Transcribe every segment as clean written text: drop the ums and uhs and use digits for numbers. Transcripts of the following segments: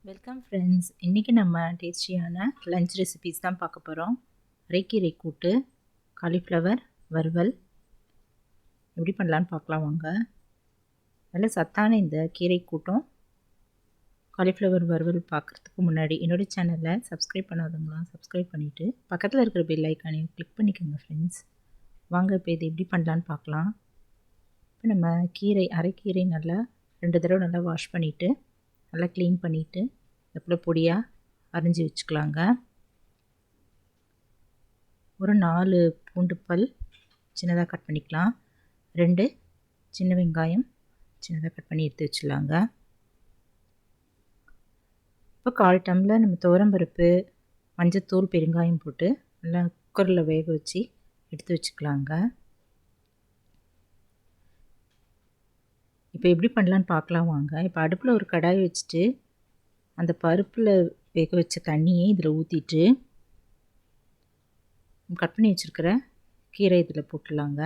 Welcome friends. இன்றைக்கி நம்ம டேஸ்டியான லஞ்ச் ரெசிபீஸ் தான் பார்க்க போகிறோம். அரைக்கீரை கூட்டு, காலிஃப்ளவர் வறுவல் எப்படி பண்ணலான்னு பார்க்கலாம் வாங்க. நல்ல சத்தான இந்த கீரை கூட்டம் காலிஃப்ளவர் வறுவல் பார்க்குறதுக்கு முன்னாடி என்னோடய சேனலை சப்ஸ்கிரைப் பண்ணாதவங்களாம் சப்ஸ்கிரைப் பண்ணிவிட்டு பக்கத்தில் இருக்கிற பெல் ஐக்கானையும் கிளிக் பண்ணிக்கோங்க ஃப்ரெண்ட்ஸ். வாங்க இப்போ இது எப்படி பண்ணலான்னு பார்க்கலாம். இப்போ நம்ம அரைக்கீரை நல்லா 2 தடவை நல்லா வாஷ் பண்ணிவிட்டு நல்லா க்ளீன் பண்ணிவிட்டு இதுக்குள்ள பொடியாக அரிஞ்சு வச்சுக்கலாங்க. ஒரு 4 பூண்டு பல் சின்னதாக கட் பண்ணிக்கலாம். 2 சின்ன வெங்காயம் சின்னதாக கட் பண்ணி எடுத்து வச்சுக்கலாங்க. இப்போ 1/4 டம்ளர் நம்ம துவரம்பருப்பு, மஞ்சத்தூள், பெருங்காயம் போட்டு நல்லா குக்கரில் வேக வச்சு எடுத்து வச்சுக்கலாங்க. இப்போ எப்படி பண்ணலான்னு பார்க்கலாம் வாங்க. இப்போ அடுப்பில் ஒரு கடாய் வச்சுட்டு அந்த பருப்பில் வேக வச்ச தண்ணியை இதில் ஊற்றிட்டு கட் பண்ணி வச்சுருக்கிற கீரை இதில் போட்டுடலாங்க.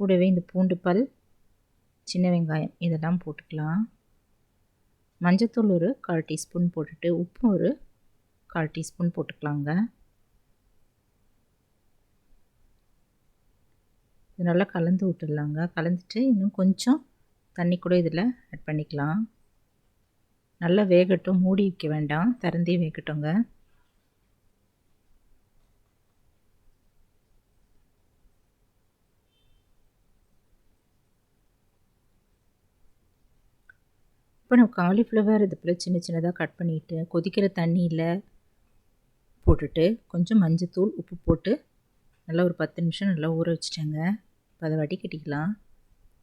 கூடவே இந்த பூண்டு பல், சின்ன வெங்காயம் இதெல்லாம் போட்டுக்கலாம். மஞ்சத்தூள் ஒரு 1/4 டீஸ்பூன் போட்டுட்டு உப்பு ஒரு 1/4 டீஸ்பூன் போட்டுக்கலாங்க. இது நல்லா கலந்து விட்டுடலாங்க. கலந்துட்டு இன்னும் கொஞ்சம் தண்ணி கூட இதில் ஆட் பண்ணிக்கலாம். நல்லா வேகட்டும், மூடி வைக்க வேண்டாம், திறந்தே வேகட்டுங்க. இப்போ நம்ம காலிஃப்ளவர் இது போல் சின்ன சின்னதாக கட் பண்ணிவிட்டு கொதிக்கிற தண்ணியில் போட்டுட்டு கொஞ்சம் மஞ்சத்தூள், உப்பு போட்டு நல்லா ஒரு 10 நிமிஷம் நல்லா ஊற வச்சுட்டேங்க. இப்போ அதை வடிகட்டிக்கலாம்.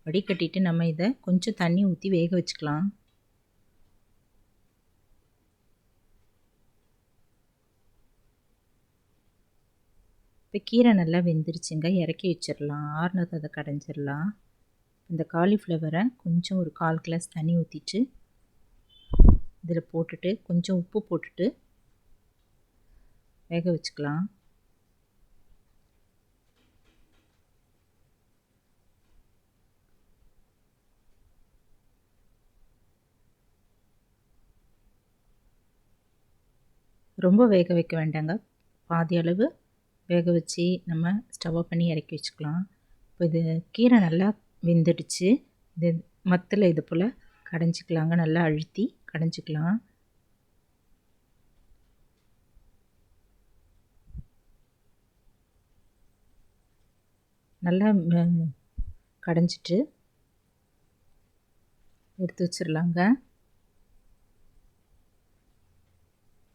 வடிகட்டிட்டு நம்ம இதை கொஞ்சம் தண்ணி ஊற்றி வேக வச்சுக்கலாம். இப்போ கீரை நல்லா வெந்துருச்சுங்க, இறக்கி வச்சிடலாம். ஆறுனது அதை கடைஞ்சிடலாம். இந்த காலிஃப்ளவரை கொஞ்சம் ஒரு 1/4 கிளாஸ் தண்ணி ஊற்றிட்டு இதில் போட்டுட்டு கொஞ்சம் உப்பு போட்டுட்டு வேக வச்சுக்கலாம். ரொம்ப வேக வைக்க வேண்டாங்க, பாதி அளவு வேக வச்சு நம்ம ஸ்டவ் பண்ணி இறக்கி வச்சுக்கலாம். இப்போ இது கீரை நல்லா வெந்துடுச்சு. இது மத்தில் இது போல் கடைஞ்சிக்கலாங்க. நல்லா அழுத்தி கடைஞ்சிக்கலாம். நல்லா கடைஞ்சிட்டு எடுத்து வச்சிடலாங்க.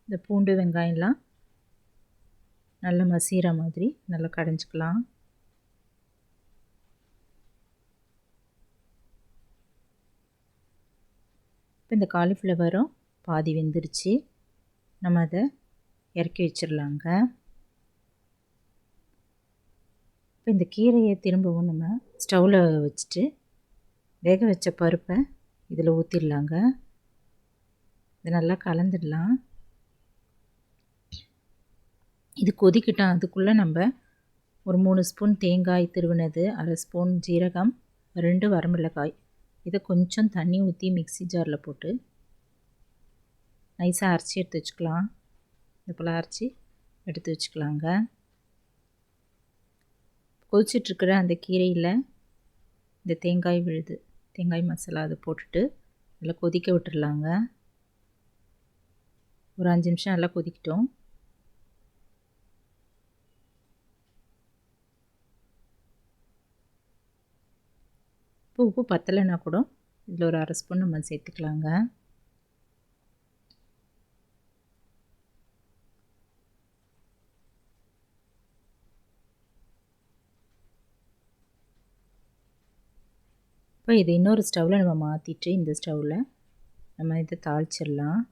இந்த பூண்டு வெங்காயம்லாம் நல்லா மசிகிற மாதிரி நல்லா கடைஞ்சிக்கலாம். இப்போ இந்த காலிஃப்ளவரும் பாதி வெந்துருச்சு. நம்ம அதை இறக்கி வச்சிடலாங்க. இப்போ இந்த கீரையை திரும்பவும் நம்ம ஸ்டவ்வில் வச்சுட்டு வேக வச்ச பருப்பை இதில் ஊற்றிடலாங்க. இது நல்லா கலந்துடலாம். இது கொதிக்கிட்டோம். அதுக்குள்ளே நம்ம ஒரு 3 ஸ்பூன் தேங்காய் திருவினது, 1/2 ஸ்பூன் ஜீரகம், 2 வரமிளகாய் இதை கொஞ்சம் தண்ணி ஊற்றி மிக்ஸி ஜாரில் போட்டு நைஸாக அரைச்சி எடுத்து வச்சுக்கலாம். இது போல் அரைச்சி எடுத்து வச்சுக்கலாங்க. கொதிச்சிட்ருக்கிற அந்த கீரையில் இந்த தேங்காய் விழுது, தேங்காய் மசாலா அதை போட்டுட்டு நல்லா கொதிக்க விட்டுடலாங்க. ஒரு 5 நிமிஷம் நல்லா கொதிக்கிட்டோம். இப்போ உப்பு பத்தலைன்னா கூட இதில் ஒரு 1/2 ஸ்பூன் நம்ம சேர்த்துக்கலாங்க. இப்போ இது இன்னொரு ஸ்டவ்வில் நம்ம மாற்றிட்டு இந்த ஸ்டவ்வில் நம்ம இதை தாளிச்சிடலாம்.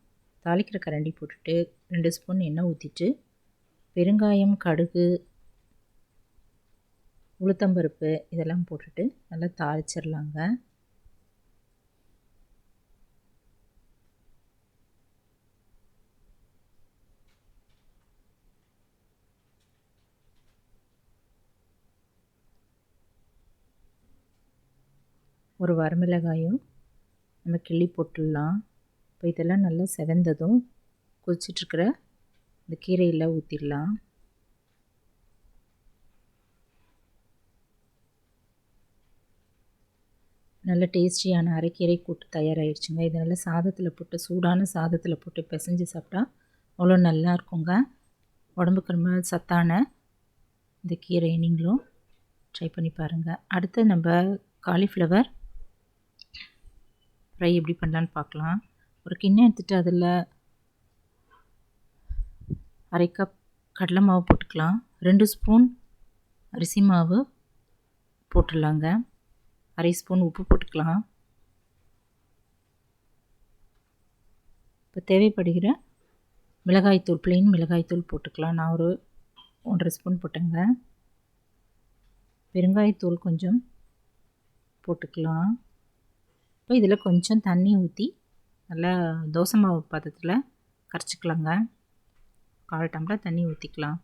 தாளிக்கிற கரண்டி போட்டுட்டு 2 ஸ்பூன் எண்ணெய் ஊற்றிட்டு பெருங்காயம், கடுகு, உளுத்தம்பருப்பு இதெல்லாம் போட்டுட்டு நல்லா தாளிச்சிடலாங்க. ஒரு வரமிளகாயும் நம்ம கிள்ளி போட்டுடலாம். இப்போ இதெல்லாம் நல்லா செவந்ததும் கொதிச்சிட்ருக்கிற இந்த கீரையில் ஊற்றிடலாம். நல்ல டேஸ்டியான அரைக்கீரை கூட்டு தயாராகிடுச்சுங்க. இது நல்லா சாதத்தில் போட்டு சூடான சாதத்தில் போட்டு பிசைஞ்சு சாப்பிட்டா அவ்வளோ நல்லா இருக்குங்க. உடம்புக்கு ரொம்ப சத்தான இந்த கீரையை நீங்களும் ட்ரை பண்ணி பாருங்கள். அடுத்து நம்ம காலிஃப்ளவர் ஃப்ரை எப்படி பண்ணலான்னு பார்க்கலாம். ஒரு கிண்ணம் எடுத்துகிட்டு அதில் அரை கப் கடலை மாவு போட்டுக்கலாம். 2 ஸ்பூன் அரிசி மாவு போட்டுடலாங்க. அரை ஸ்பூன் உப்பு போட்டுக்கலாம். இப்போ தேவைப்படுகிற மிளகாய்த்தூள், ப்ளெயின் மிளகாய்த்தூள் போட்டுக்கலாம். நான் ஒரு 1.5 ஸ்பூன் போட்டேங்க. பெருங்காயத்தூள் கொஞ்சம் போட்டுக்கலாம். இப்போ இதில் கொஞ்சம் தண்ணி ஊற்றி நல்லா தோசை மாவு பதத்தில் கரைச்சிக்கலாங்க. 1/4 டம்ளர் தண்ணி ஊற்றிக்கலாம்.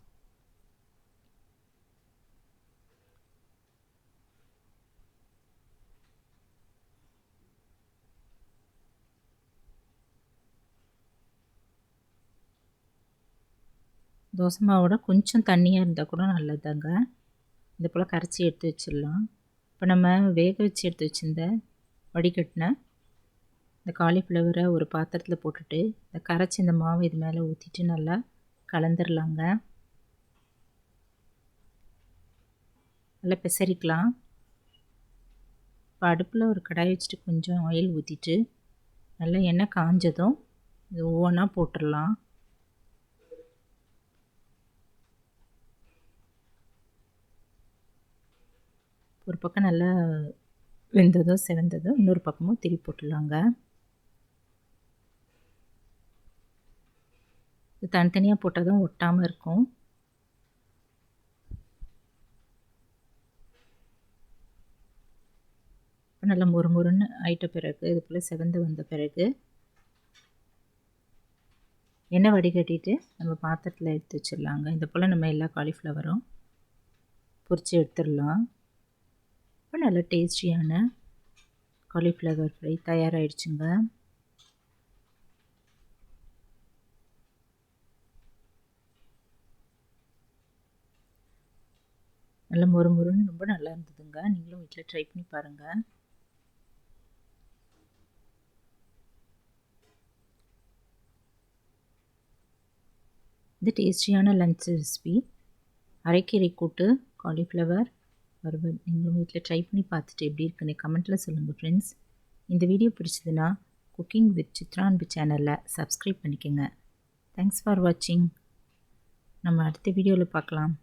தோசை மாவோட கொஞ்சம் தண்ணியாக இருந்தால் கூட நல்லதாங்க. இது போல் கரைச்சி எடுத்து வச்சிடலாம். இப்போ நம்ம வேக வச்சு எடுத்து வச்சுருந்த வடிகட்டின இந்த காலிஃப்ளவரை ஒரு பாத்திரத்தில் போட்டுட்டு இந்த கரைச்சி இந்த மாவு இது மேலே ஊற்றிட்டு நல்லா கலந்துடலாங்க. நல்லா பிசறிக்கலாம். இப்போ அடுப்பில் ஒரு கடாய் வச்சுட்டு கொஞ்சம் ஆயில் ஊற்றிட்டு நல்லா எண்ணெய் காஞ்சதும் இது ஒவ்வொன்றா போட்டுடலாம். ஒரு பக்கம் நல்லா வெந்ததோ செவந்ததோ இன்னொரு பக்கமும் திருப்பி போட்டுடலாங்க. இது தனித்தனியாக போட்டால் தான் ஒட்டாமல் இருக்கும். நல்லா முறுமுறுன்னு ஆயிட்ட பிறகு இது போல் செவந்து வந்த பிறகு எண்ணெய் வடிகட்டிட்டு நம்ம பாத்திரத்தில் எடுத்து வச்சிடலாங்க. இது போல் நம்ம எல்லா காலிஃப்ளவரும் பொரித்து எடுத்துடலாம். இப்போ நல்ல டேஸ்டியான காலிஃப்ளவர் ஃப்ரை தயாராகிடுச்சுங்க. நல்ல முறுமுறுன்னு ரொம்ப நல்லா இருந்ததுங்க. நீங்களும் வீட்டில் ட்ரை பண்ணி பாருங்கள். இது டேஸ்டியான லஞ்ச் ரெசிபி அரைக்கீரை கூட்டு காலிஃப்ளவர் வறுவல். நீங்களும் வீட்டில் ட்ரை பண்ணி பார்த்துட்டு எப்படி இருக்குன்னு கமெண்ட்டில் சொல்லுங்கள் ஃப்ரெண்ட்ஸ். இந்த வீடியோ பிடிச்சதுன்னா குக்கிங் வித் சித்ரா அன்பு சேனலில் சப்ஸ்கிரைப் பண்ணிக்கோங்க. தேங்க்ஸ் ஃபார் வாட்சிங். நம்ம அடுத்த வீடியோவில் பார்க்கலாம்.